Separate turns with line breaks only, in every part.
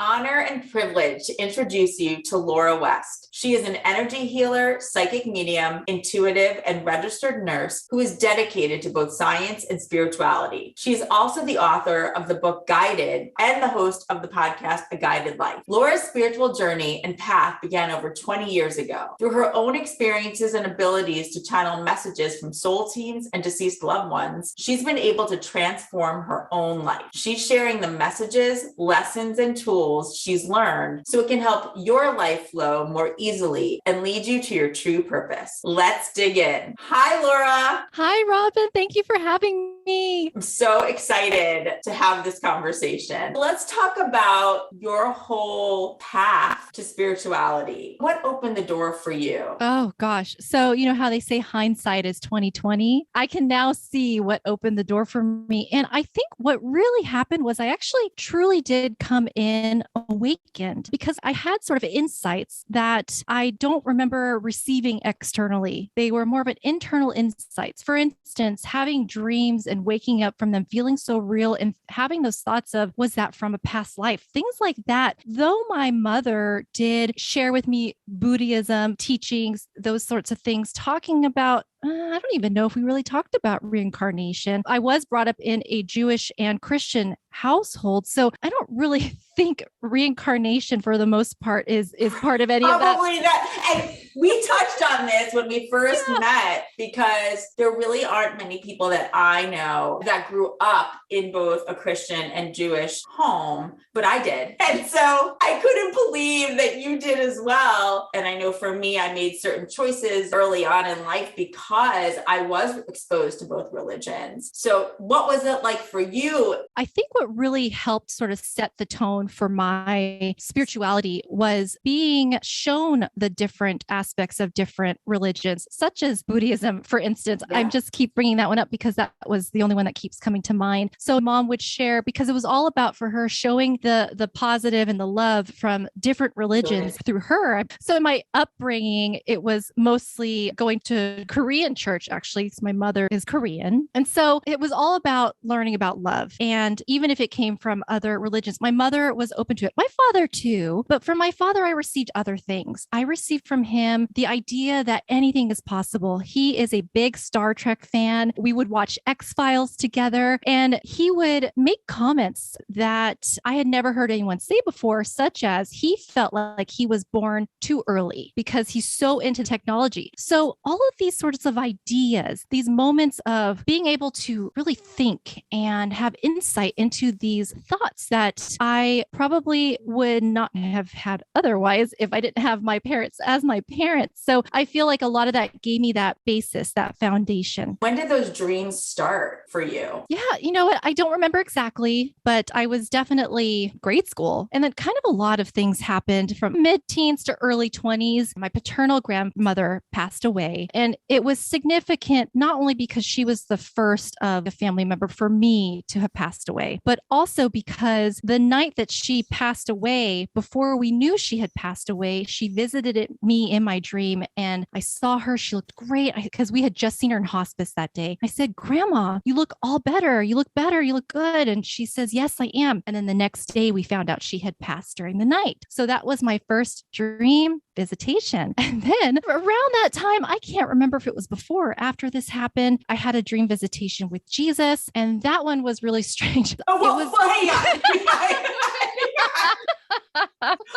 honor and privilege to introduce you to Laura West. She is an energy healer, psychic medium, intuitive, and registered nurse who is dedicated to both science and spirituality. She is also the author of the book Guided and the host of the podcast A Guided Life. Laura's spiritual journey and path began over 20 years ago. Through her own experiences and abilities to channel messages from soul teams and deceased loved ones, she's been able to transform her own life. She's sharing the messages, lessons, and tools she's learned so it can help your life flow more easily and lead you to your true purpose. Let's dig in. Hi, Laura.
Hi, Robin. Thank you for having me.
I'm so excited to have this conversation. Let's talk about your whole path to spirituality. What opened the door for you?
Oh gosh. So you know how they say hindsight is 2020? I can now see what opened the door for me. And I think what really happened was I actually truly did come in awakened because I had sort of insights that I don't remember receiving externally. They were more of an internal insights. For instance, having dreams and waking up from them, feeling so real and having those thoughts of, was that from a past life? Things like that. Though my mother did share with me Buddhism teachings, those sorts of things, talking about I don't even know if we really talked about reincarnation. I was brought up in a Jewish and Christian household, so I don't really think reincarnation for the most part is part of any of that.
Probably that. And we touched on this when we first met because there really aren't many people that I know that grew up in both a Christian and Jewish home, but I did. And so I couldn't believe that you did as well. And I know for me, I made certain choices early on in life because I was exposed to both religions. So what was it like for you?
I think what really helped sort of set the tone for my spirituality was being shown the different aspects of different religions, such as Buddhism, for instance. I just keep bringing that one up because that was the only one that keeps coming to mind. So mom would share, because it was all about for her showing the positive and the love from different religions through her. So in my upbringing, it was mostly going to Korean church, actually, because my mother is Korean. And so it was all about learning about love. And even if it came from other religions, my mother was open to it. My father too. But from my father, I received other things. I received from him the idea that anything is possible. He is a big Star Trek fan. We would watch X-Files together, and he would make comments that I had never heard anyone say before, such as he felt like he was born too early because he's so into technology. So all of these sorts of ideas, these moments of being able to really think and have insight into these thoughts that I probably would not have had otherwise if I didn't have my parents as my parents. So I feel like a lot of that gave me that basis, that foundation.
When did those dreams start for you?
Yeah, you know what? I don't remember exactly, but I was definitely grade school. And then kind of a lot of things happened from mid-teens to early 20s. My paternal grandmother passed away, and it was significant, not only because she was the first of a family member for me to have passed away, but also because the night that she passed away, before we knew she had passed away, she visited me in my dream and I saw her. She looked great because we had just seen her in hospice that day. I said, "Grandma, you look all better. You look better. You look good." And she says, "Yes, I am." And then the next day we found out she had passed during the night. So that was my first dream visitation. And then around that time, I can't remember if it was before or after this happened, I had a dream visitation with Jesus. And that one was really strange.
Oh, well, hang on.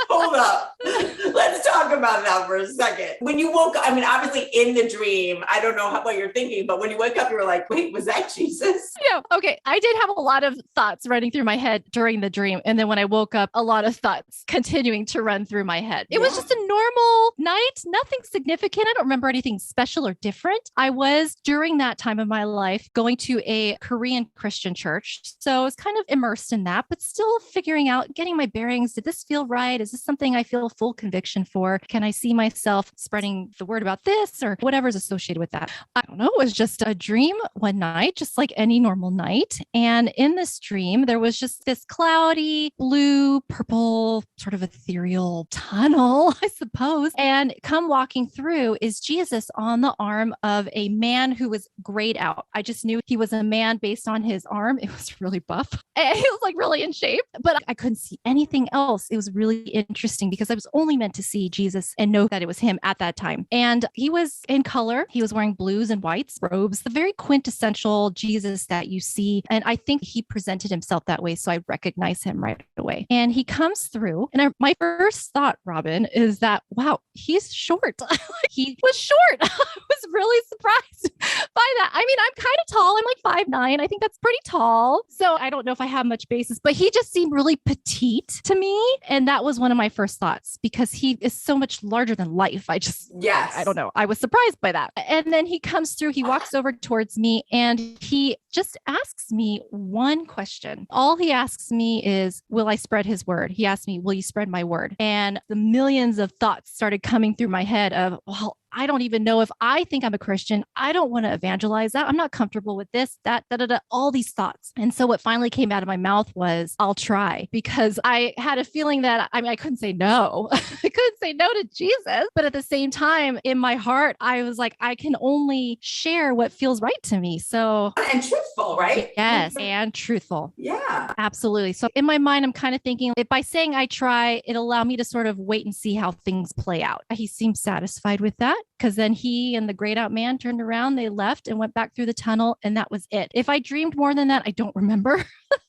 Hold up. Let's talk about that for a second. When you woke up, I mean, obviously in the dream, I don't know what you're thinking, but when you wake up, you were like, wait, was that Jesus?
Yeah. Okay. I did have a lot of thoughts running through my head during the dream. And then when I woke up, a lot of thoughts continuing to run through my head. It was just a normal night, nothing significant. I don't remember anything special or different. I was, during that time of my life, going to a Korean Christian church. So I was kind of immersed in that, but still figuring out, getting my bearings. Did this feel right? Is this something I feel full conviction for? Can I see myself spreading the word about this or whatever's associated with that? I don't know. It was just a dream one night, just like any normal night. And in this dream, there was just this cloudy, blue, purple, sort of ethereal tunnel, I suppose. And come walking through is Jesus on the arm of a man who was grayed out. I just knew he was a man based on his arm. It was really buff. And he was like really in shape, but I couldn't see anything else. It was really interesting because I was only meant to see Jesus and know that it was him at that time. And he was in color. He was wearing blues and whites robes, the very quintessential Jesus that you see. And I think he presented himself that way. So I recognize him right away. And he comes through. And my first thought, Robin, is that, wow, he's short. He was short. I was really surprised by that. I mean, I'm kind of tall. I'm like 5'9". I think that's pretty tall. So I don't know if I have much basis, but he just seemed really petite to me. And that was one of my first thoughts because he is so much larger than life.
Yes.
I don't know. I was surprised by that. And then he comes through, he walks over towards me and he just asks me one question. All he asks me is, will I spread his word? He asked me, will you spread my word? And the millions of thoughts started coming through my head of, well, I don't even know if I think I'm a Christian. I don't want to evangelize that. I'm not comfortable with this, that, all these thoughts. And so what finally came out of my mouth was, I'll try, because I had a feeling that, I mean, I couldn't say no. I couldn't say no to Jesus. But at the same time, in my heart, I was like, I can only share what feels right to me. So,
and truthful, right?
Yes. And truthful.
Yeah.
Absolutely. So in my mind, I'm kind of thinking if by saying I try, it'll allow me to sort of wait and see how things play out. He seemed satisfied with that. Because then he and the grayed out man turned around, they left and went back through the tunnel, and that was it. If I dreamed more than that, I don't remember.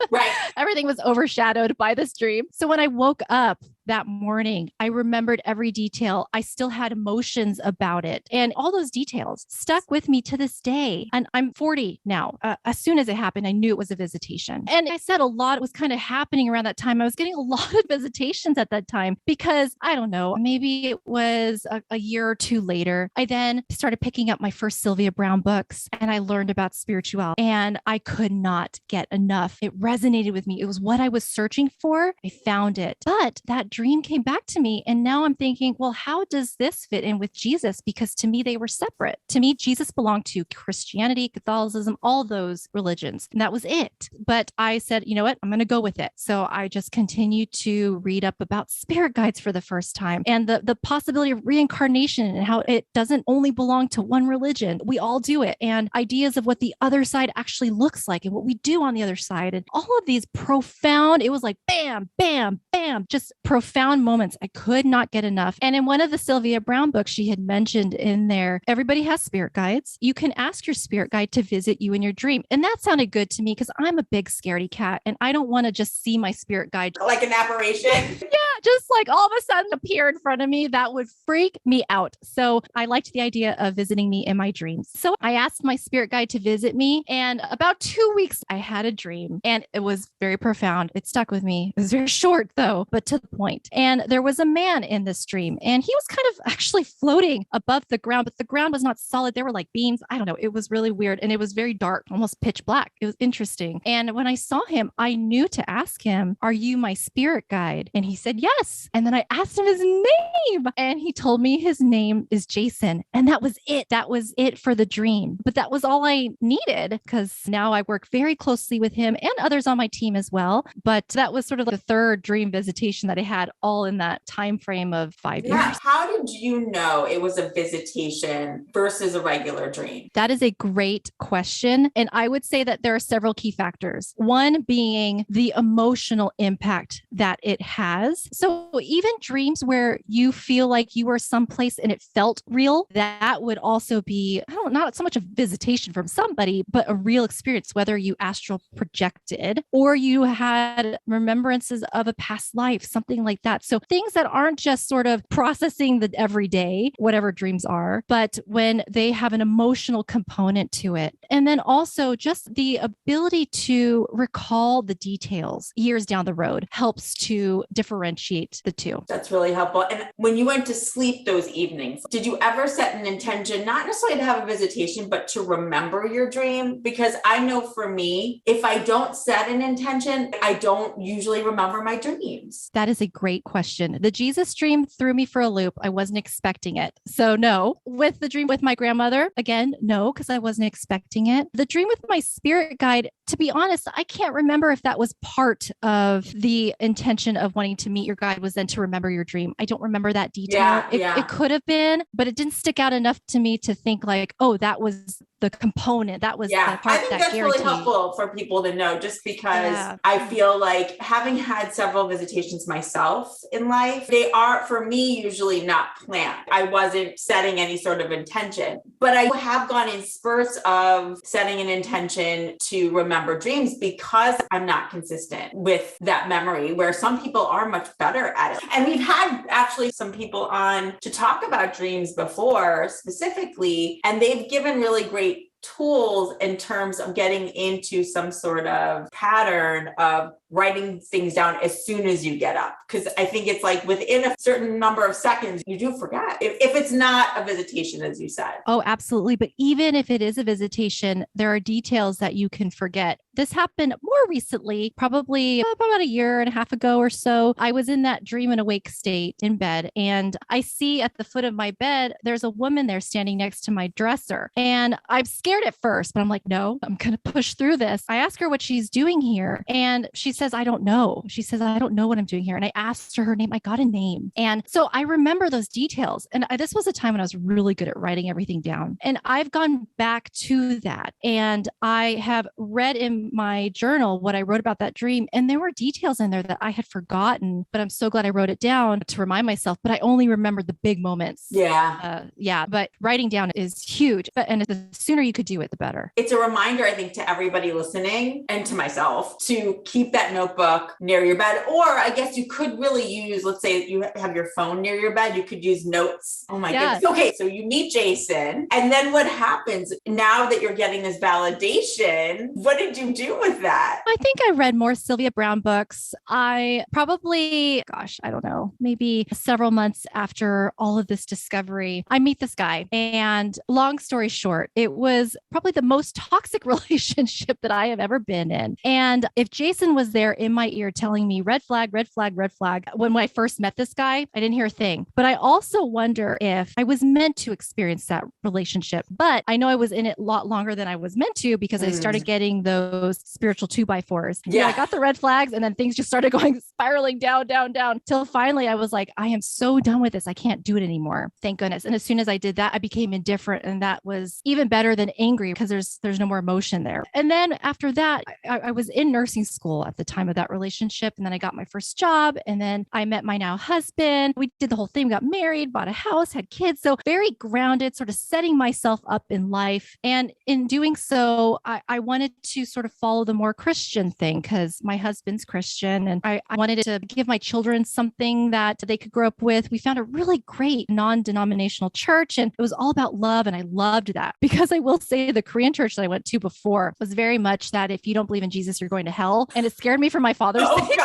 Right.
Everything was overshadowed by this dream. So when I woke up that morning, I remembered every detail. I still had emotions about it. And all those details stuck with me to this day. And I'm 40 now. As soon as it happened, I knew it was a visitation. And I said a lot was kind of happening around that time. I was getting a lot of visitations at that time because I don't know, maybe it was a year or two later. I then started picking up my first Sylvia Browne books and I learned about spirituality and I could not get enough. It resonated with me. It was what I was searching for. I found it. But that dream came back to me. And now I'm thinking, well, how does this fit in with Jesus? Because to me, they were separate. To me, Jesus belonged to Christianity, Catholicism, all those religions. And that was it. But I said, you know what? I'm going to go with it. So I just continued to read up about spirit guides for the first time and the possibility of reincarnation and how it doesn't only belong to one religion. We all do it. And ideas of what the other side actually looks like and what we do on the other side. And all of these profound, it was like bam, bam, bam, just profound moments. I could not get enough. And in one of the Sylvia Browne books, she had mentioned in there, everybody has spirit guides. You can ask your spirit guide to visit you in your dream. And that sounded good to me because I'm a big scaredy cat and I don't want to just see my spirit guide
like an apparition.
Yeah, just like all of a sudden appear in front of me. That would freak me out. So I liked the idea of visiting me in my dreams. So I asked my spirit guide to visit me. And about 2 weeks, I had a dream and it was very profound. It stuck with me. It was very short though, but to the point. And there was a man in this dream and he was kind of actually floating above the ground, but the ground was not solid. There were like beams. I don't know. It was really weird. And it was very dark, almost pitch black. It was interesting. And when I saw him, I knew to ask him, are you my spirit guide? And he said, yes. And then I asked him his name and he told me his name is Jason. And that was it. That was it for the dream. But that was all I needed because now I work very closely with him and others on my team as well. But that was sort of like the third dream visitation that I had all in that time frame of 5 years.
How did you know it was a visitation versus a regular dream?
That is a great question. And I would say that there are several key factors. One being the emotional impact that it has. So even dreams where you feel like you were someplace and it felt real, that would also be, not so much a visitation from somebody, but a real experience, whether you astral projected or you had remembrances of a past life, something like that. So things that aren't just sort of processing the everyday, whatever dreams are, but when they have an emotional component to it. And then also just the ability to recall the details years down the road helps to differentiate the two.
That's really helpful. And when you went to sleep those evenings, did you ever set an intention, not necessarily to have a visitation, but to remember your dream? Because I know for me, if I don't set an intention, I don't usually remember my dreams.
That is a great question. The Jesus dream threw me for a loop. I wasn't expecting it. So no. With the dream with my grandmother, again, no, because I wasn't expecting it. The dream with my spirit guide, to be honest, I can't remember if that was part of the intention of wanting to meet your guide was then to remember your dream. I don't remember that detail. It could have been, but it didn't stick out enough to me to think like, oh, that was the component. That was the
I
part
think
that
that's really
guaranteed.
helpful for people to know, just because
Yeah.
I feel like, having had several visitations myself in life, they are, for me, usually not planned. I wasn't setting any sort of intention, but I have gone in spurts of setting an intention to remember dreams, because I'm not consistent with that memory, where some people are much better at it. And we've had actually some people on to talk about dreams before specifically, and they've given really great tools in terms of getting into some sort of pattern of writing things down as soon as you get up. Because I think it's like within a certain number of seconds, you do forget if it's not a visitation, as you said.
Oh, absolutely. But even if it is a visitation, there are details that you can forget. This happened more recently, probably about a year and a half ago or so. I was in that dream and awake state in bed, and I see at the foot of my bed, there's a woman there standing next to my dresser. And I'm scared at first, but I'm like, no, I'm going to push through this. I ask her what she's doing here, and she says, I don't know. She says, I don't know what I'm doing here. And I asked her name. I got a name. And so I remember those details. And this was a time when I was really good at writing everything down. And I've gone back to that. And I have read in my journal what I wrote about that dream. And there were details in there that I had forgotten, but I'm so glad I wrote it down to remind myself. But I only remembered the big moments.
Yeah.
But writing down is huge. And the sooner you could do it, the better.
It's a reminder, I think, to everybody listening and to myself to keep that notebook near your bed. Or I guess you could really use, let's say you have your phone near your bed, you could use notes. Oh my goodness. Okay, so you meet Jason, and then what happens now that you're getting this validation? What did you do with that?
I think I read more Sylvia Browne books. I probably, I don't know, maybe several months after all of this discovery, I meet this guy. And long story short, it was probably the most toxic relationship that I have ever been in. And if Jason was there in my ear telling me red flag, red flag, red flag, when I first met this guy, I didn't hear a thing. But I also wonder if I was meant to experience that relationship. But I know I was in it a lot longer than I was meant to, because I started getting those spiritual 2x4s.
Yeah.
I got the red flags, and then things just started going spiraling down, down, down, till finally I was like, I am so done with this. I can't do it anymore. Thank goodness. And as soon as I did that, I became indifferent. And that was even better than angry, because there's no more emotion there. And then after that, I was in nursing school at the time of that relationship. And then I got my first job, and then I met my now husband. We did the whole thing. We got married, bought a house, had kids. So very grounded, sort of setting myself up in life. And in doing so, I wanted to sort of follow the more Christian thing, because my husband's Christian, and I wanted to give my children something that they could grow up with. We found a really great non-denominational church, and it was all about love. And I loved that, because I will say the Korean church that I went to before was very much that if you don't believe in Jesus, you're going to hell. And it scared me for my father's sake.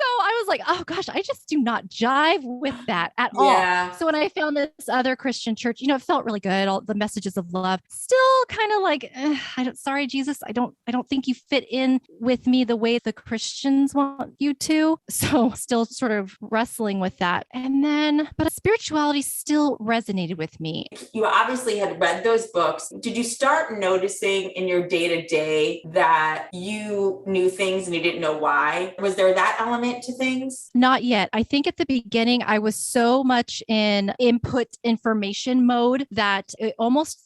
So I was like, oh gosh, I just do not jive with that at all. So when I found this other Christian church, it felt really good. All the messages of love, still kind of like, sorry, Jesus, I don't think you fit in with me the way the Christians want you to. So still sort of wrestling with that. And then, but spirituality still resonated with me.
You obviously had read those books. Did you start noticing in your day-to-day that you knew things and you didn't know why? Was there that element to things?
Not yet. I think at the beginning, I was so much in input information mode that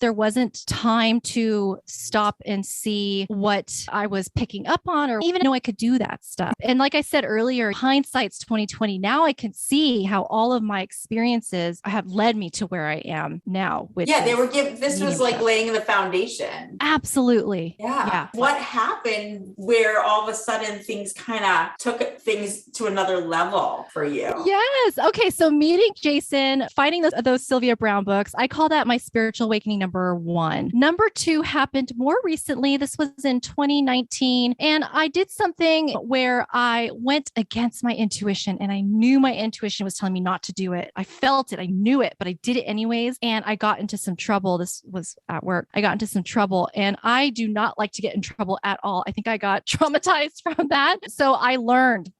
there wasn't time to stop and see what I was picking up on, or even know I could do that stuff. And like I said earlier, hindsight's 2020. Now I can see how all of my experiences have led me to where I am now.
This was like laying the foundation.
Absolutely.
Yeah. What happened where all of a sudden things kind of took things to another level for you?
Yes. Okay. So meeting Jason, finding those Sylvia Browne books, I call that my spiritual awakening number 1. Number 2 happened more recently. This was in 2019. And I did something where I went against my intuition, and I knew my intuition was telling me not to do it. I felt it. I knew it, but I did it anyways. And I got into some trouble. This was at work. I got into some trouble, and I do not like to get in trouble at all. I think I got traumatized from that. So I learned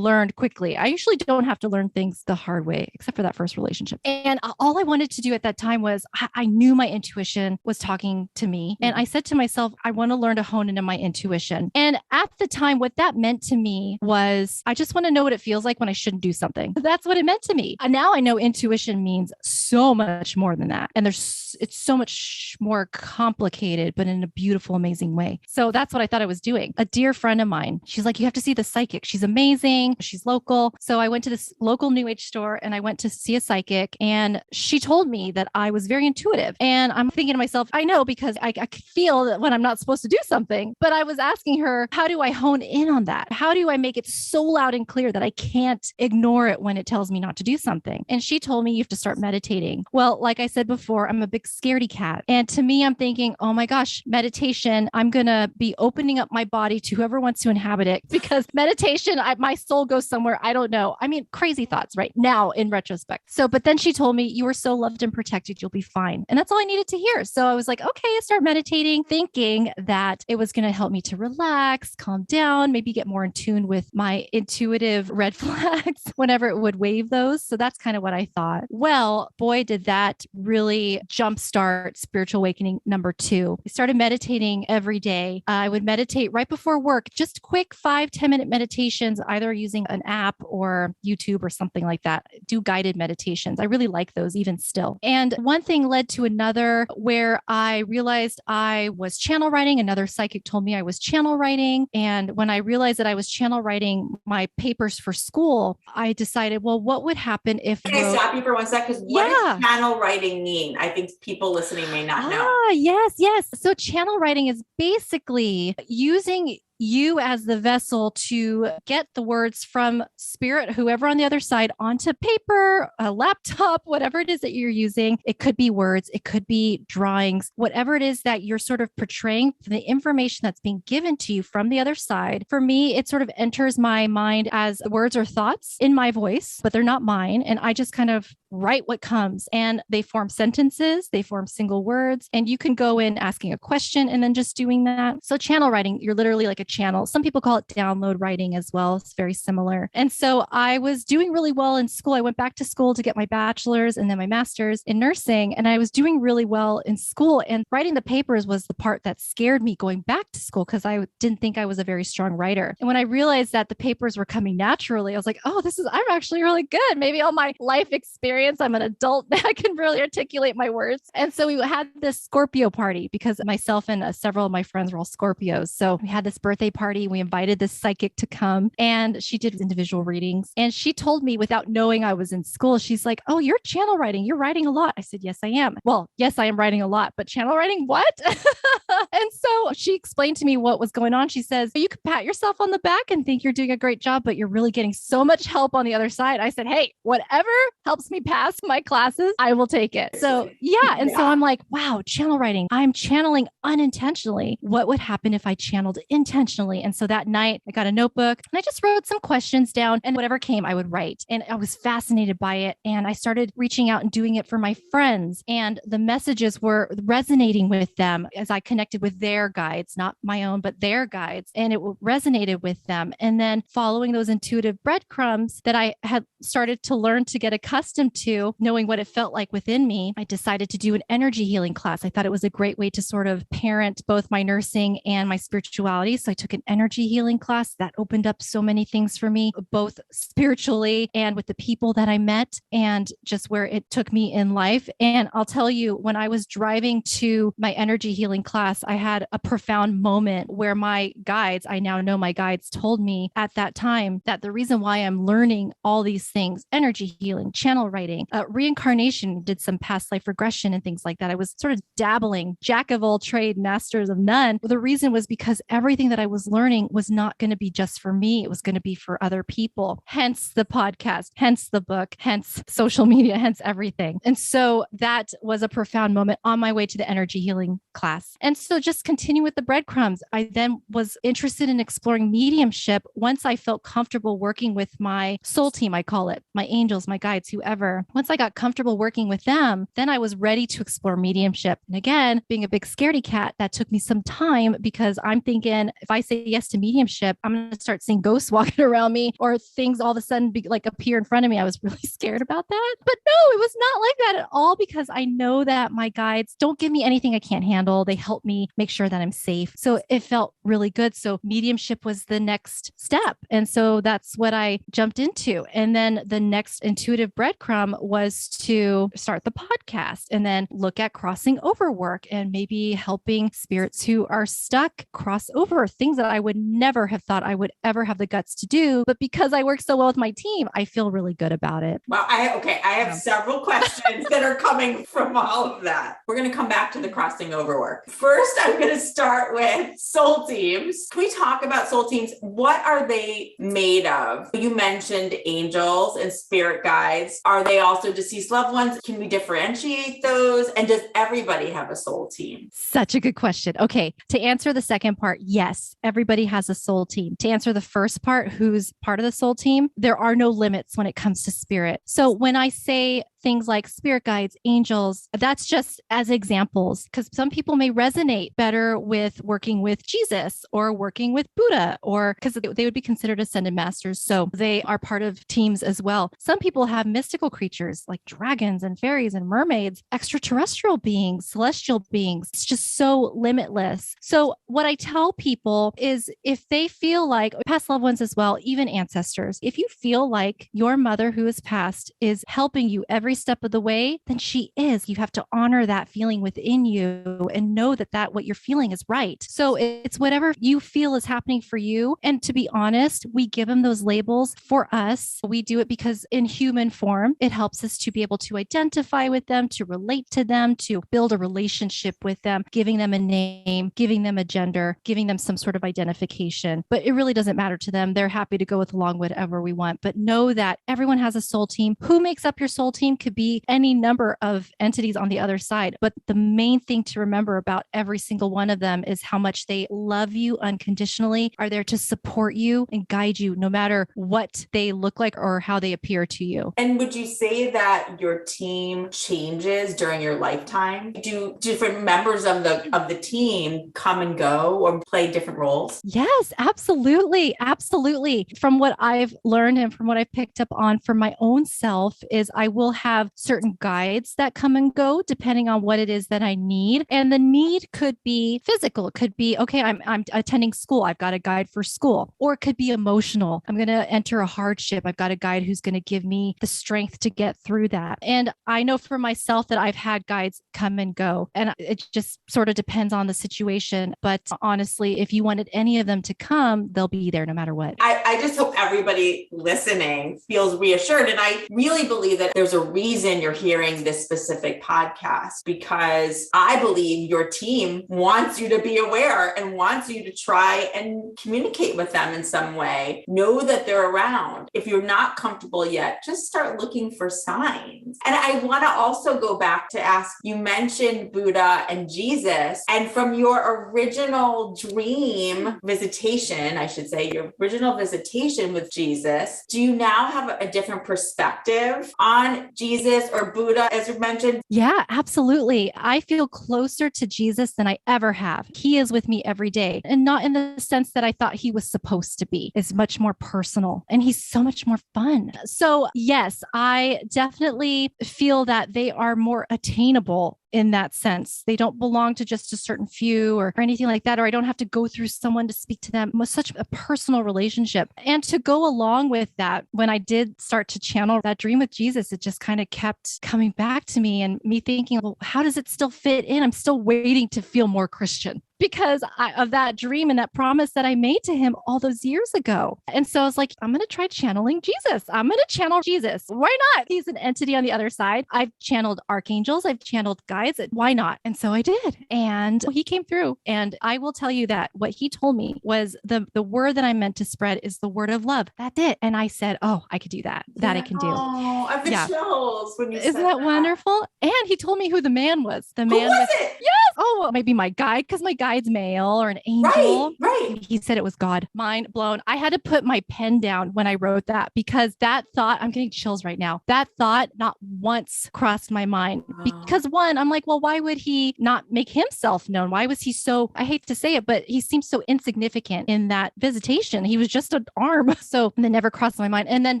quickly quickly. I usually don't have to learn things the hard way, except for that first relationship. And all I wanted to do at that time was I knew my intuition was talking to me. And I said to myself, I want to learn to hone into my intuition. And at the time, what that meant to me was I just want to know what it feels like when I shouldn't do something. That's what it meant to me. And now I know intuition means so much more than that. And it's so much more complicated, but in a beautiful, amazing way. So that's what I thought I was doing. A dear friend of mine, she's like, you have to see the psychic. She's amazing. She's local. So I went to this local new age store and I went to see a psychic, and she told me that I was very intuitive. And I'm thinking to myself, I know, because I feel that when I'm not supposed to do something. But I was asking her, how do I hone in on that? How do I make it so loud and clear that I can't ignore it when it tells me not to do something? And she told me you have to start meditating. Well, like I said before, I'm a big scaredy cat. And to me, I'm thinking, oh my gosh, meditation, I'm going to be opening up my body to whoever wants to inhabit it, because meditation, my soul goes somewhere. I don't know. I mean, crazy thoughts right now in retrospect. So, but then she told me, you are so loved and protected, you'll be fine. And that's all I needed to hear. So I was like, okay, I start meditating, thinking that it was going to help me to relax, calm down, maybe get more in tune with my intuitive red flags whenever it would wave those. So that's kind of what I thought. Well, boy, did that really jumpstart spiritual awakening number 2. I started meditating every day. I would meditate right before work, just quick 5-10 minute meditations, either using an app or YouTube or something like that. Do guided meditations. I really like those even still. And one thing led to another where I realized I was channel writing. Another psychic told me I was channel writing. And when I realized that I was channel writing my papers for school, I decided, well, what would happen if
Can I stop you for one sec? Because what does channel writing mean? I think people listening may not know.
Yes. So channel writing is basically using you as the vessel to get the words from spirit, whoever on the other side, onto paper, a laptop, whatever it is that you're using. It could be words, it could be drawings, whatever it is that you're sort of portraying, the information that's being given to you from the other side. For me, it sort of enters my mind as words or thoughts in my voice, but they're not mine. And I just kind of write what comes, and they form sentences, they form single words, and you can go in asking a question and then just doing that. So channel writing, you're literally like a channel. Some people call it download writing as well. It's very similar. And so I was doing really well in school. I went back to school to get my bachelor's and then my master's in nursing. And I was doing really well in school, and writing the papers was the part that scared me going back to school, because I didn't think I was a very strong writer. And when I realized that the papers were coming naturally, I was like, oh, I'm actually really good. Maybe all my life experience, I'm an adult, I can really articulate my words. And so we had this Scorpio party, because myself and several of my friends were all Scorpios. So we had this birthday party. We invited this psychic to come, and she did individual readings. And she told me, without knowing I was in school, she's like, oh, you're channel writing. You're writing a lot. I said, yes, I am. Well, yes, I am writing a lot, but channel writing, what? And so she explained to me what was going on. She says, you could pat yourself on the back and think you're doing a great job, but you're really getting so much help on the other side. I said, hey, whatever helps me pass my classes, I will take it. So yeah. And so I'm like, wow, channel writing. I'm channeling unintentionally. What would happen if I channeled intentionally? And so that night I got a notebook and I just wrote some questions down, and whatever came, I would write. And I was fascinated by it. And I started reaching out and doing it for my friends. And the messages were resonating with them as I connected with their guides, not my own, but their guides. And it resonated with them. And then following those intuitive breadcrumbs that I had started to learn to get accustomed to, knowing what it felt like within me, I decided to do an energy healing class. I thought it was a great way to sort of parent both my nursing and my spirituality. So I took an energy healing class that opened up so many things for me, both spiritually and with the people that I met, and just where it took me in life. And I'll tell you, when I was driving to my energy healing class, I had a profound moment where my guides, I now know my guides, told me at that time that the reason why I'm learning all these things, energy healing, channel writing, reincarnation, did some past life regression and things like that. I was sort of dabbling, jack of all trade, masters of none. The reason was because everything that I was learning was not going to be just for me. It was going to be for other people. Hence the podcast, hence the book, hence social media, hence everything. And so that was a profound moment on my way to the energy healing class. And so just continue with the breadcrumbs. I then was interested in exploring mediumship once I felt comfortable working with my soul team, I call it, my angels, my guides, whoever. Once I got comfortable working with them, then I was ready to explore mediumship. And again, being a big scaredy cat, that took me some time because I'm thinking if I say yes to mediumship, I'm going to start seeing ghosts walking around me or things all of a sudden appear in front of me. I was really scared about that. But no, it was not like that at all because I know that my guides don't give me anything I can't handle. They help me make sure that I'm safe. So it felt really good. So mediumship was the next step. And so that's what I jumped into. And then the next intuitive breadcrumb was to start the podcast and then look at crossing over work and maybe helping spirits who are stuck cross over, things that I would never have thought I would ever have the guts to do. But because I work so well with my team, I feel really good about it.
Well, I have several questions that are coming from all of that. We're going to come back to the crossing over work. First, I'm going to start with soul teams. Can we talk about soul teams? What are they made of? You mentioned angels and spirit guides. Are they also deceased loved ones? Can we differentiate those? And does everybody have a soul team?
Such a good question. Okay. To answer the second part, yes, everybody has a soul team. To answer the first part, who's part of the soul team, there are no limits when it comes to spirit. So when I say things like spirit guides, angels, that's just as examples, because some people may resonate better with working with Jesus or working with Buddha, or because they would be considered ascended masters. So they are part of teams as well. Some people have mystical creatures like dragons and fairies and mermaids, extraterrestrial beings, celestial beings. It's just so limitless. So what I tell people is if they feel like past loved ones as well, even ancestors, if you feel like your mother who has passed is helping you every step of the way, then she is. You have to honor that feeling within you and know that what you're feeling is right. So it's whatever you feel is happening for you. And to be honest, we give them those labels for us. We do it because in human form, it helps us to be able to identify with them, to relate to them, to build a relationship with them, giving them a name, giving them a gender, giving them some sort of identification. But it really doesn't matter to them. They're happy to go with along whatever we want. But know that everyone has a soul team. Who makes up your soul team could be any number of entities on the other side. But the main thing to remember about every single one of them is how much they love you unconditionally, are there to support you and guide you no matter what they look like or how they appear to you.
And would you say that your team changes during your lifetime? Do different members of the team come and go or play different roles?
Yes, absolutely. Absolutely. From what I've learned and from what I've picked up on for my own self is I will have certain guides that come and go depending on what it is that I need. And the need could be physical. It could be, okay, I'm attending school. I've got a guide for school. Or it could be emotional. I'm going to enter a hardship. I've got a guide who's going to give me the strength to get through that. And I know for myself that I've had guides come and go. And it just sort of depends on the situation. But honestly, if you wanted any of them to come, they'll be there no matter what.
I just hope everybody listening feels reassured. And I really believe that there's a reason you're hearing this specific podcast, because I believe your team wants you to be aware and wants you to try and communicate with them in some way. Know that they're around. If you're not comfortable yet, just start looking for signs. And I want to also go back to ask, you mentioned Buddha and Jesus, and from your original dream visitation, I should say, your original visitation with Jesus, do you now have a different perspective on Jesus or Buddha, as you mentioned?
Yeah, absolutely. I feel closer to Jesus than I ever have. He is with me every day, and not in the sense that I thought he was supposed to be. It's much more personal and he's so much more fun. So yes, I definitely feel that they are more attainable in that sense. They don't belong to just a certain few or anything like that, or I don't have to go through someone to speak to them. It was such a personal relationship. And to go along with that, when I did start to channel that dream with Jesus, it just kind of kept coming back to me and me thinking, well, how does it still fit in? I'm still waiting to feel more Christian because of that dream and that promise that I made to him all those years ago. And so I was like, I'm going to try channeling Jesus. I'm going to channel Jesus. Why not? He's an entity on the other side. I've channeled archangels. I've channeled guides. Why not? And so I did. And he came through. And I will tell you that what he told me was the word that I meant to spread is the word of love. That's it. And I said, oh, I could do that. That I can do.
Oh, I have the chills when you said
Isn't that wonderful? And he told me who the man was. The man
was it?
Yes. Oh, maybe my guide, because my guide's male or an angel.
Right.
He said it was God. Mind blown. I had to put my pen down when I wrote that because that thought, I'm getting chills right now. That thought not once crossed my mind because one, I'm like, well, why would he not make himself known? Why was he so, I hate to say it, but he seems so insignificant in that visitation. He was just an arm. So that never crossed my mind. And then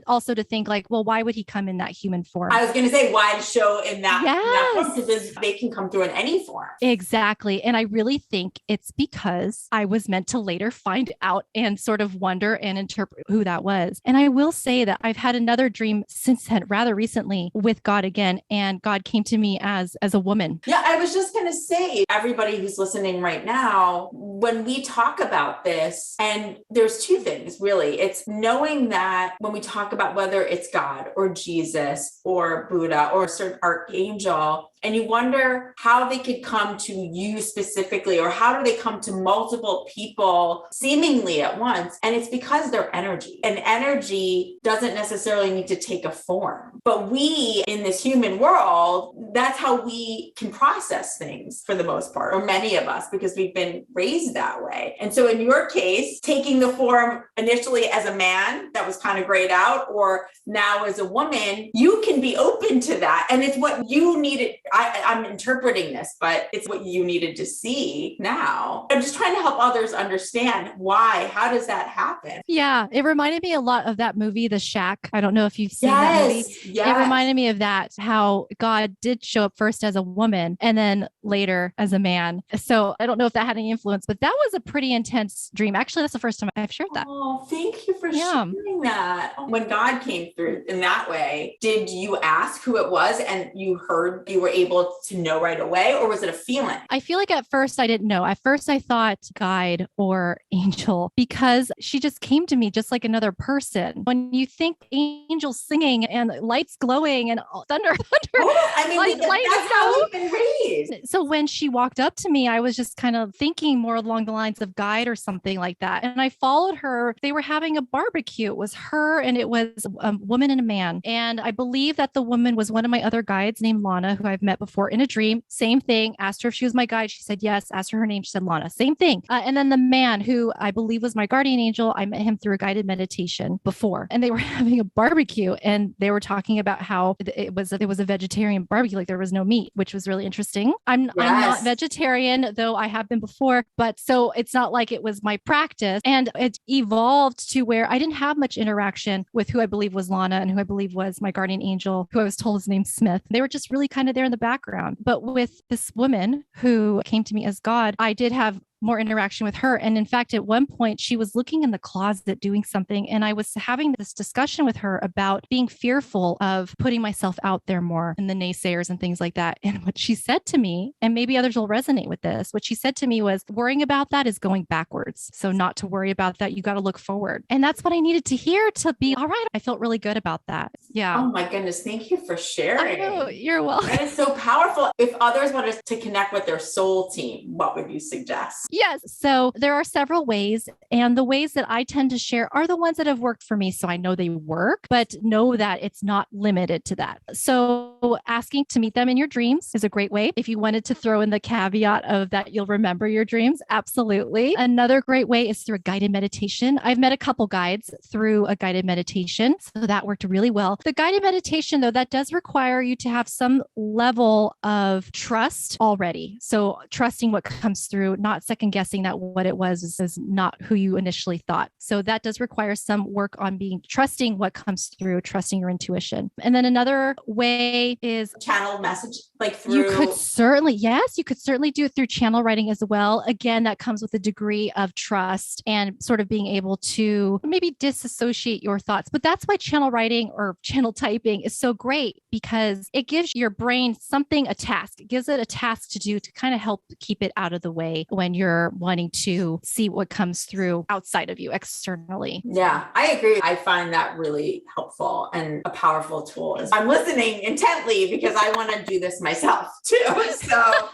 also to think like, well, why would he come in that human form?
I was going to say, why show in that,
yes.
in that form? Because they can come through in any form.
Exactly. And I really think it's because I was meant to later find out and sort of wonder and interpret who that was. And I will say that I've had another dream since then, rather recently, with God again. And God came to me as a woman.
Yeah, I was just going to say, everybody who's listening right now, when we talk about this, and there's two things really, it's knowing that when we talk about whether it's God or Jesus or Buddha or a certain archangel, and you wonder how they could come to you specifically, or how do they come to multiple people seemingly at once? And it's because they're energy. And energy doesn't necessarily need to take a form. But we in this human world, that's how we can process things for the most part, or many of us, because we've been raised that way. And so in your case, taking the form initially as a man that was kind of grayed out, or now as a woman, you can be open to that. And it's what you needed. I'm interpreting this, but it's what you needed to see now. I'm just trying to help others understand why. How does that happen?
Yeah, it reminded me a lot of that movie, The Shack. I don't know if you've seen that movie.
Yes.
It reminded me of that, how God did show up first as a woman and then later as a man. So I don't know if that had any influence, but that was a pretty intense dream. Actually, that's the first time I've shared that.
Oh, thank you for sharing that. When God came through in that way, did you ask who it was and you heard, you were able to know right away, or was it a feeling?
I feel like at first I didn't know. At first I thought guide or angel because she just came to me just like another person. When you think angels singing and lights glowing and thunder,
I mean, that's how we've been raised.
So when she walked up to me, I was just kind of thinking more along the lines of guide or something like that. And I followed her. They were having a barbecue. It was her and it was a woman and a man. And I believe that the woman was one of my other guides named Lana, who I've met before in a dream. Same thing. Asked her if she was my guide. She said yes. Asked her name. She said Lana. Same thing. And then the man who I believe was my guardian angel, I met him through a guided meditation before. And they were having a barbecue and they were talking about how it was a vegetarian barbecue, like there was no meat, which was really interesting. I'm not vegetarian, though I have been before, but so it's not like it was my practice. And it evolved to where I didn't have much interaction with who I believe was Lana and who I believe was my guardian angel, who I was told his name's Smith. They were just really kind of there in the background. But with this woman who came to me as God, I did have more interaction with her. And in fact, at one point, she was looking in the closet doing something. And I was having this discussion with her about being fearful of putting myself out there more and the naysayers and things like that. And what she said to me, and maybe others will resonate with this, what she said to me was, worrying about that is going backwards. So not to worry about that. You got to look forward. And that's what I needed to hear to be all right. I felt really good about that. Yeah.
Oh my goodness. Thank you for sharing.
Oh, you're welcome.
That is so powerful. If others want to connect with their soul team, what would you suggest?
Yes. So there are several ways, and the ways that I tend to share are the ones that have worked for me. So I know they work, but know that it's not limited to that. So asking to meet them in your dreams is a great way. If you wanted to throw in the caveat of that, you'll remember your dreams. Absolutely. Another great way is through a guided meditation. I've met a couple guides through a guided meditation. So that worked really well. The guided meditation, though, that does require you to have some level of trust already. So trusting what comes through, not second guessing that what it was is not who you initially thought. So that does require some work on trusting what comes through, trusting your intuition. And then another way is
channel message, like through.
You could certainly do it through channel writing as well. Again, that comes with a degree of trust and sort of being able to maybe disassociate your thoughts. But that's why channel writing or channel typing is so great, because it gives your brain a task. It gives it a task to do to kind of help keep it out of the way when you're wanting to see what comes through outside of you externally.
Yeah, I agree. I find that really helpful and a powerful tool. I'm listening intently because I want to do this myself too. So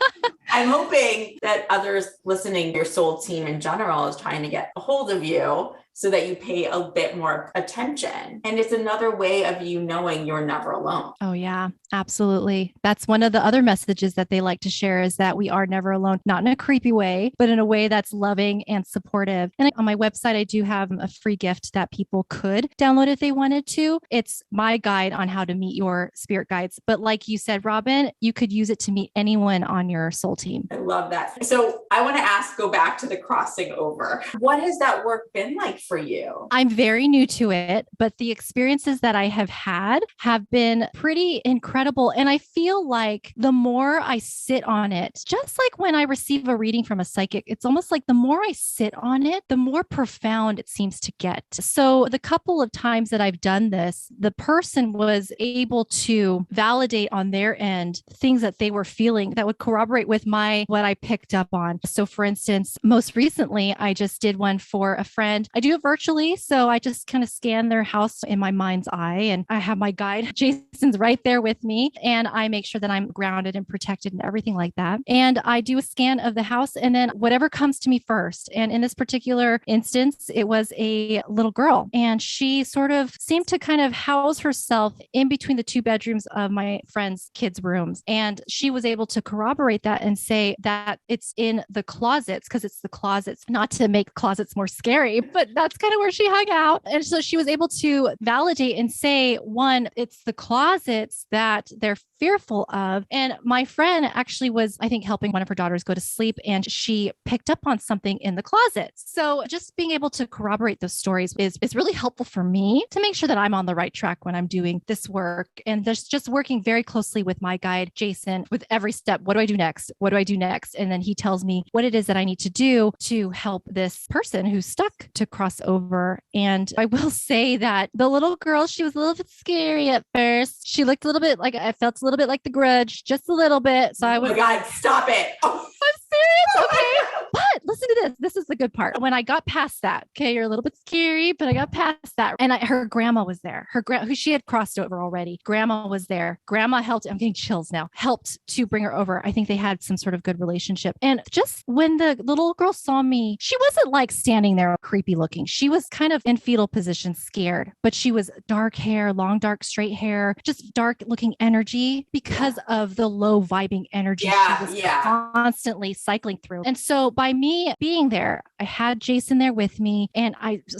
I'm hoping that others listening, your soul team in general, is trying to get a hold of you so that you pay a bit more attention. And it's another way of you knowing you're never alone.
Oh, yeah, absolutely. That's one of the other messages that they like to share is that we are never alone, not in a creepy way, but in a way that's loving and supportive. And on my website, I do have a free gift that people could download if they wanted to. It's my guide on how to meet your spirit guides. But like you said, Robin, you could use it to meet anyone on your soul team.
I love that. So I want to go back to the crossing over. What has that work been like for you?
I'm very new to it, but the experiences that I have had have been pretty incredible. And I feel like the more I sit on it, just like when I receive a reading from a psychic, it's almost like the more I sit on it, the more profound it seems to get. So the couple of times that I've done this, the person was able to validate on their end things that they were feeling that would corroborate with what I picked up on. So for instance, most recently, I just did one for a friend. I do it virtually. So I just kind of scan their house in my mind's eye and I have my guide. Jason's right there with me and I make sure that I'm grounded and protected and everything like that. And I do a scan of the house and then whatever comes to me first. And in this particular instance, it was a little girl and she sort of seemed to kind of house herself in between the two bedrooms of my friend's kids' rooms. And she was able to corroborate that and say that it's in the closets because it's the closets, not to make closets more scary, but that's kind of where she hung out. And so she was able to validate and say, one, it's the closets that they're fearful of. And my friend actually was, I think, helping one of her daughters go to sleep and she picked up on something in the closets. So just being able to corroborate those stories is really helpful for me to make sure that I'm on the right track when I'm doing this work. And there's just working very closely with my guide, Jason, with every step. What do I do next? What do I do next? And then he tells me what it is that I need to do to help this person who's stuck to cross over. And I will say that the little girl, she was a little bit scary at first. She looked a little bit like, I felt a little bit like The Grudge, just a little bit. So I was,
oh my God, stop it. Oh.
I'm serious. Okay. But listen to this. This is the good part. When I got past that, okay, you're a little bit scary, but I got past that. And her grandma was there. Who she had crossed over already. Grandma was there. Grandma helped. I'm getting chills now. Helped to bring her over. I think they had some sort of good relationship. And just when the little girl saw me, she wasn't like standing there creepy looking. She was kind of in fetal position, scared, but she was dark hair, long, dark, straight hair, just dark looking energy because of the low vibing energy she was constantly cycling through. And so by me being there, I had Jason there with me and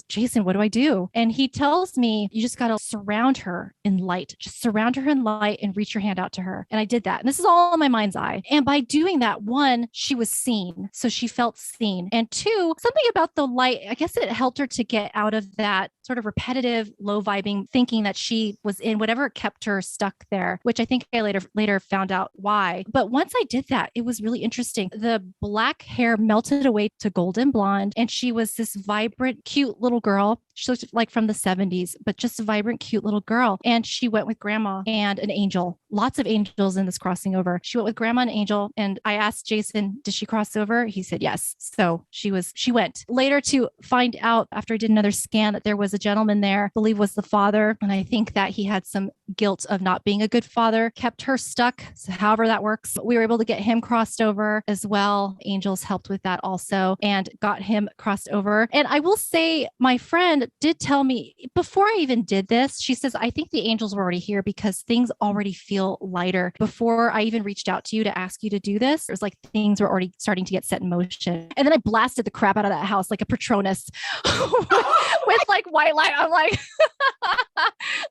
Jason, what do I do? And he tells me, you just got to surround her in light, just surround her in light and reach your hand out to her. And I did that. And this is all in my mind's eye. And by doing that, one, she was seen. So she felt seen. And two, something about the light, I guess it helped her to get out of that sort of repetitive, low vibing thinking that she was in, whatever kept her stuck there, which I think I later found out why. But once I did that, it was really interesting. The black hair melted away to golden blonde, and she was this vibrant, cute little girl. She looked like from the 70s, but just a vibrant, cute little girl. And she went with grandma and an angel. Lots of angels in this crossing over. She went with grandma and angel. And I asked Jason, did she cross over? He said yes. So she went. Later to find out after I did another scan that there was a gentleman there, I believe was the father. And I think that he had some guilt of not being a good father, kept her stuck. So however that works, we were able to get him crossed over as well. Angels helped with that also and got him crossed over. And I will say my friend did tell me before I even did this, she says, I think the angels were already here because things already feel lighter. Before I even reached out to you to ask you to do this, it was like things were already starting to get set in motion. And then I blasted the crap out of that house like a Patronus with like white light. I'm like,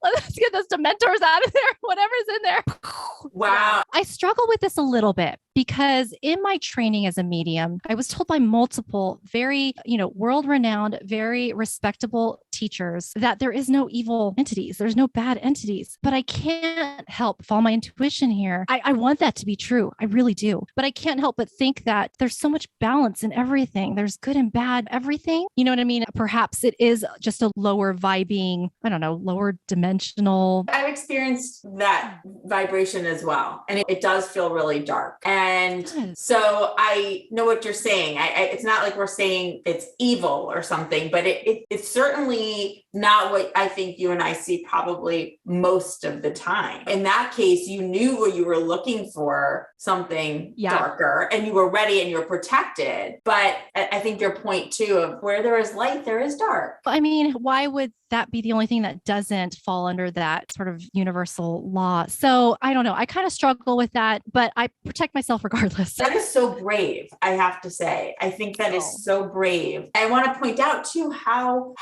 let's get those Dementors out of there, whatever's in there.
Wow.
I struggle with this a little bit because in my training as a medium, I was told by multiple very, world-renowned, very respectable teachers that there is no evil entities. There's no bad entities, but I can't help follow my intuition here. I want that to be true. I really do. But I can't help but think that there's so much balance in everything. There's good and bad, everything. You know what I mean? Perhaps it is just a lower vibing, lower dimensional.
I've experienced that vibration as well. And it does feel really dark. And so I know what you're saying. It's not like we're saying it's evil or something, but it certainly definitely not what I think you and I see probably most of the time. In that case, you knew what you were looking for, something darker, and you were ready and you're protected. But I think your point too of where there is light, there is dark.
I mean, why would that be the only thing that doesn't fall under that sort of universal law? So I don't know. I kind of struggle with that, but I protect myself regardless.
That is so brave, I have to say. I think that is so brave. I want to point out too how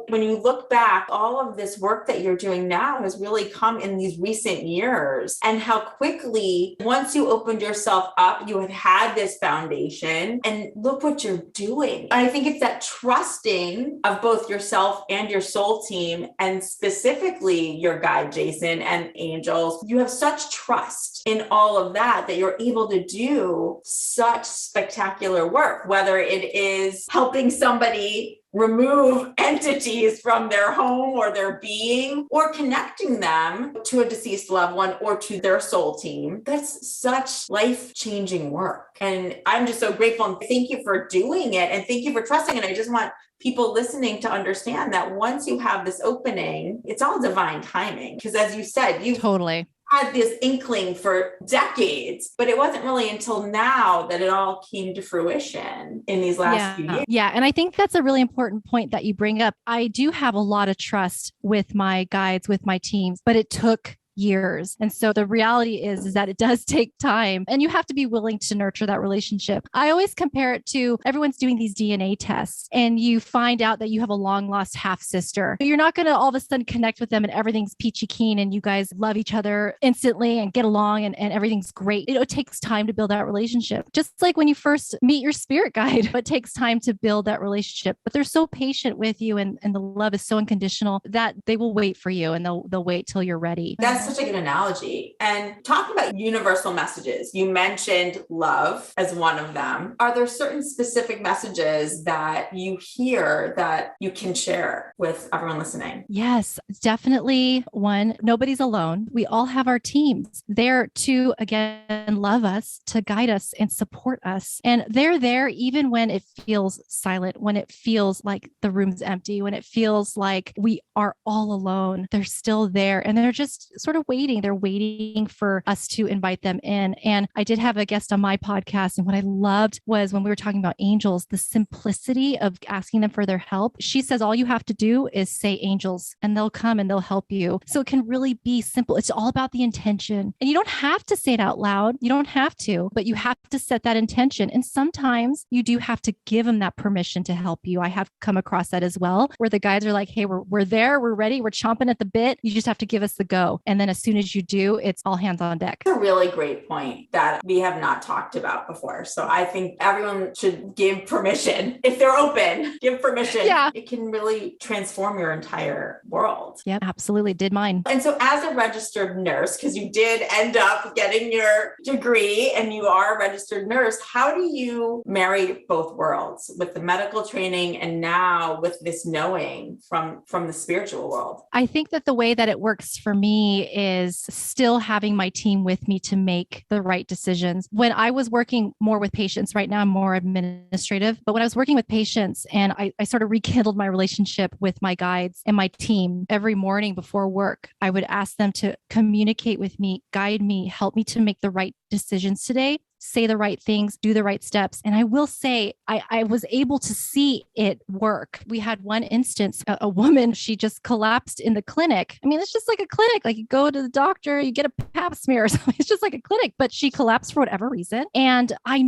when you look back, all of this work that you're doing now has really come in these recent years, and how quickly, once you opened yourself up, you had this foundation, and look what you're doing. And I think it's that trusting of both yourself and your soul team, and specifically your guide, Jason, and angels. You have such trust in all of that you're able to do such spectacular work, whether it is helping somebody remove entities from their home or their being, or connecting them to a deceased loved one or to their soul team. That's such life-changing work. And I'm just so grateful, and thank you for doing it, and thank you for trusting. And I just want people listening to understand that once you have this opening, it's all divine timing. Because as you said, you
totally
had this inkling for decades, but it wasn't really until now that it all came to fruition in these last few years.
Yeah. And I think that's a really important point that you bring up. I do have a lot of trust with my guides, with my teams, but it took years. And so the reality is that it does take time, and you have to be willing to nurture that relationship. I always compare it to everyone's doing these DNA tests, and you find out that you have a long lost half sister. You're not going to all of a sudden connect with them and everything's peachy keen and you guys love each other instantly and get along and everything's great. It takes time to build that relationship. Just like when you first meet your spirit guide, it takes time to build that relationship, but they're so patient with you, and the love is so unconditional that they will wait for you, and they'll wait till you're ready.
That's such a good analogy. And talking about universal messages, you mentioned love as one of them. Are there certain specific messages that you hear that you can share with everyone listening?
Yes, definitely. One, nobody's alone. We all have our teams there to, again, love us, to guide us and support us. And they're there even when it feels silent, when it feels like the room's empty, when it feels like we are all alone. They're still there, and they're just sort of waiting. They're waiting for us to invite them in. And I did have a guest on my podcast, and what I loved was when we were talking about angels, the simplicity of asking them for their help. She says, all you have to do is say angels, and they'll come and they'll help you. So it can really be simple. It's all about the intention. And you don't have to say it out loud. You don't have to, but you have to set that intention. And sometimes you do have to give them that permission to help you. I have come across that as well, where the guides are like, hey, we're there, we're ready, we're chomping at the bit. You just have to give us the go. And then as soon as you do, it's all hands on deck.
It's a really great point that we have not talked about before. So I think everyone should give permission. If they're open, give permission.
Yeah.
It can really transform your entire world.
Yeah, absolutely. Did mine.
And so as a registered nurse, because you did end up getting your degree and you are a registered nurse, how do you marry both worlds with the medical training and now with this knowing from the spiritual world?
I think that the way that it works for me is still having my team with me to make the right decisions. When I was working more with patients, right now I'm more administrative, but when I was working with patients and I sort of rekindled my relationship with my guides and my team, every morning before work, I would ask them to communicate with me, guide me, help me to make the right decisions today, say the right things, do the right steps. And I will say, I was able to see it work. We had one instance, a woman, she just collapsed in the clinic. I mean, it's just like a clinic. Like you go to the doctor, you get a pap smear or something. It's just like a clinic, but she collapsed for whatever reason. And I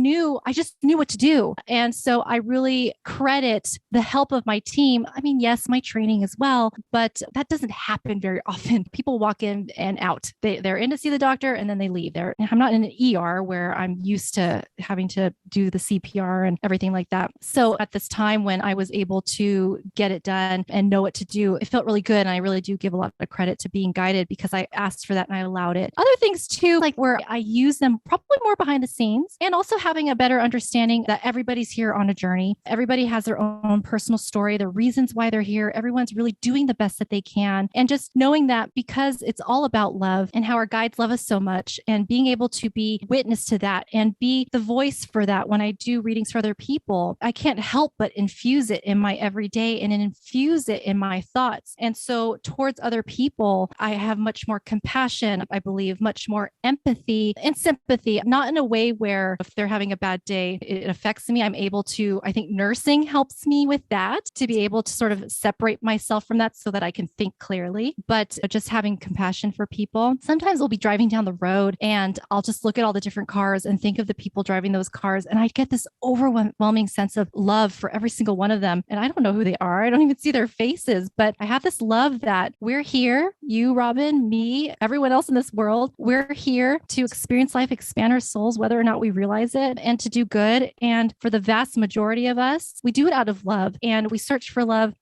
just knew what to do. And so I really credit the help of my team. I mean, yes, my training as well, but that doesn't happen very often. People walk in and out. They're in to see the doctor and then they leave. I'm not in an ER where I'm used to having to do the CPR and everything like that. So at this time when I was able to get it done and know what to do, it felt really good. And I really do give a lot of credit to being guided because I asked for that and I allowed it. Other things too, like where I use them probably more behind the scenes and also having a better understanding that everybody's here on a journey. Everybody has their own personal story, the reasons why they're here. Everyone's really doing the best that they can. And just knowing that because it's all about love and how our guides love us so much and being able to be witness to that and be the voice for that when I do readings for other people. I can't help but infuse it in my everyday and infuse it in my thoughts. And so towards other people, I have much more compassion, I believe, much more empathy and sympathy, not in a way where if they're having a bad day, it affects me. I'm able to, I think nursing helps me with that, to be able to sort of separate myself from that so that I can think clearly. But just having compassion for people. Sometimes we'll be driving down the road and I'll just look at all the different cars and think of the people driving those cars. And I get this overwhelming sense of love for every single one of them. And I don't know who they are. I don't even see their faces, but I have this love that we're here, you, Robin, me, everyone else in this world, we're here to experience life, expand our souls, whether or not we realize it, and to do good. And for the vast majority of us, we do it out of love, and we search for love.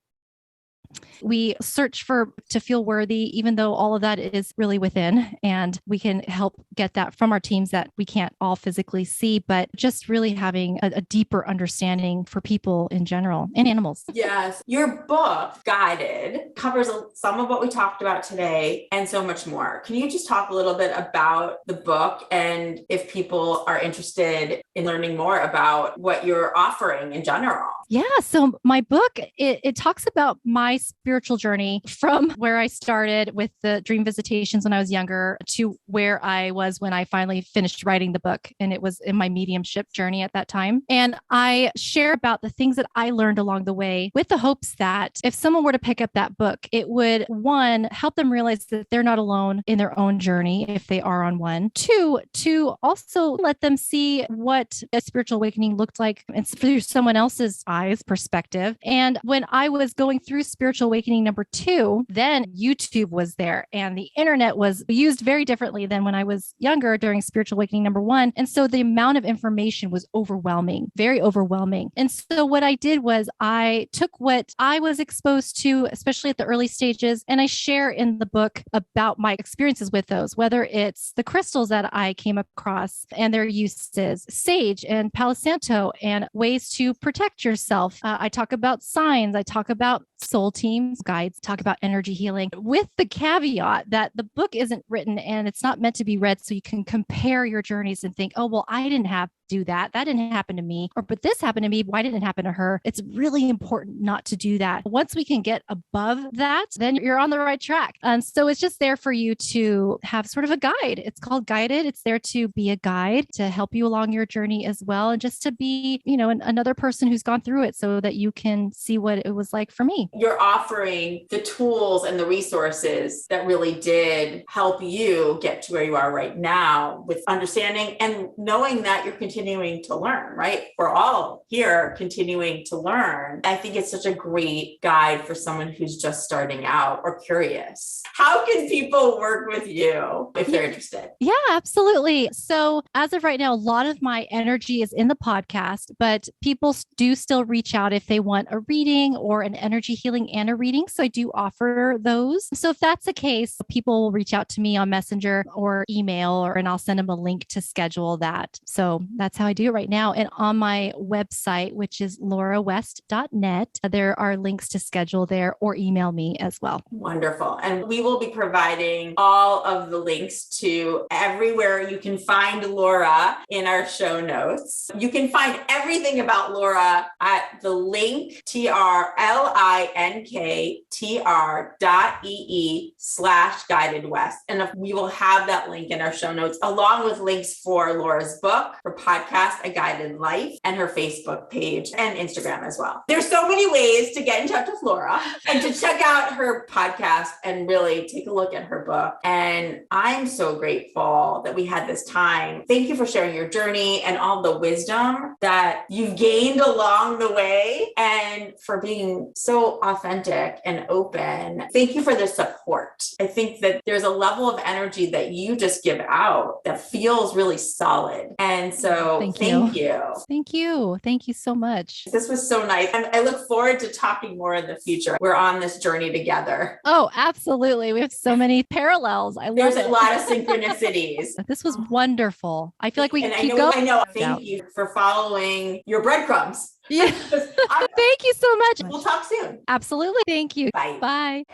We search to feel worthy, even though all of that is really within, and we can help get that from our teams that we can't all physically see, but just really having a deeper understanding for people in general and animals.
Yes. Your book, Guided, covers some of what we talked about today and so much more. Can you just talk a little bit about the book and if people are interested in learning more about what you're offering in general?
Yeah. So my book, it talks about my spiritual journey from where I started with the dream visitations when I was younger to where I was when I finally finished writing the book. And it was in my mediumship journey at that time. And I share about the things that I learned along the way with the hopes that if someone were to pick up that book, it would, one, help them realize that they're not alone in their own journey if they are on one. Two, to also let them see what a spiritual awakening looked like through someone else's eyes perspective. And when I was going through spiritual awakening number 2, then YouTube was there and the internet was used very differently than when I was younger during spiritual awakening number 1. And so the amount of information was overwhelming, very overwhelming. And so what I did was I took what I was exposed to, especially at the early stages, and I share in the book about my experiences with those, whether it's the crystals that I came across and their uses, sage and Palo Santo, and ways to protect yourself. I talk about signs. I talk about soul teams, guides, talk about energy healing, with the caveat that the book isn't written and it's not meant to be read so you can compare your journeys and think, oh, well, I didn't have do that. That didn't happen to me. Or, but this happened to me. Why didn't it happen to her? It's really important not to do that. Once we can get above that, then you're on the right track. And so it's just there for you to have sort of a guide. It's called Guided. It's there to be a guide to help you along your journey as well. And just to be, another person who's gone through it so that you can see what it was like for me.
You're offering the tools and the resources that really did help you get to where you are right now with understanding and knowing that you're continuing to learn, right? We're all here continuing to learn. I think it's such a great guide for someone who's just starting out or curious. How can people work with you if they're interested?
Yeah, absolutely. So as of right now, a lot of my energy is in the podcast, but people do still reach out if they want a reading or an energy healing and a reading. So I do offer those. So if that's the case, people will reach out to me on Messenger or email, and I'll send them a link to schedule that. So that's how I do it right now. And on my website, which is laurawest.net, there are links to schedule there or email me as well.
Wonderful. And we will be providing all of the links to everywhere you can find Laura in our show notes. You can find everything about Laura at the link TRLINKTR.ee/guidedwest. And we will have that link in our show notes, along with links for Laura's book, her podcast, A Guided Life, and her Facebook page and Instagram as well. There's so many ways to get in touch with Laura and to check out her podcast and really take a look at her book. And I'm so grateful that we had this time. Thank you for sharing your journey and all the wisdom that you've gained along the way, and for being so authentic and open. Thank you for the support. I think that there's a level of energy that you just give out that feels really solid. And so thank you.
Thank you. Thank you so much.
This was so nice. And I look forward to talking more in the future. We're on this journey together.
Oh, absolutely. We have so many parallels.
There's a lot of synchronicities.
This was wonderful. I feel like we can keep
going.
going.
I know. Thank you for following your breadcrumbs.
Yeah. Thank you so much.
We'll talk soon.
Absolutely. Thank you.
Bye.
Bye.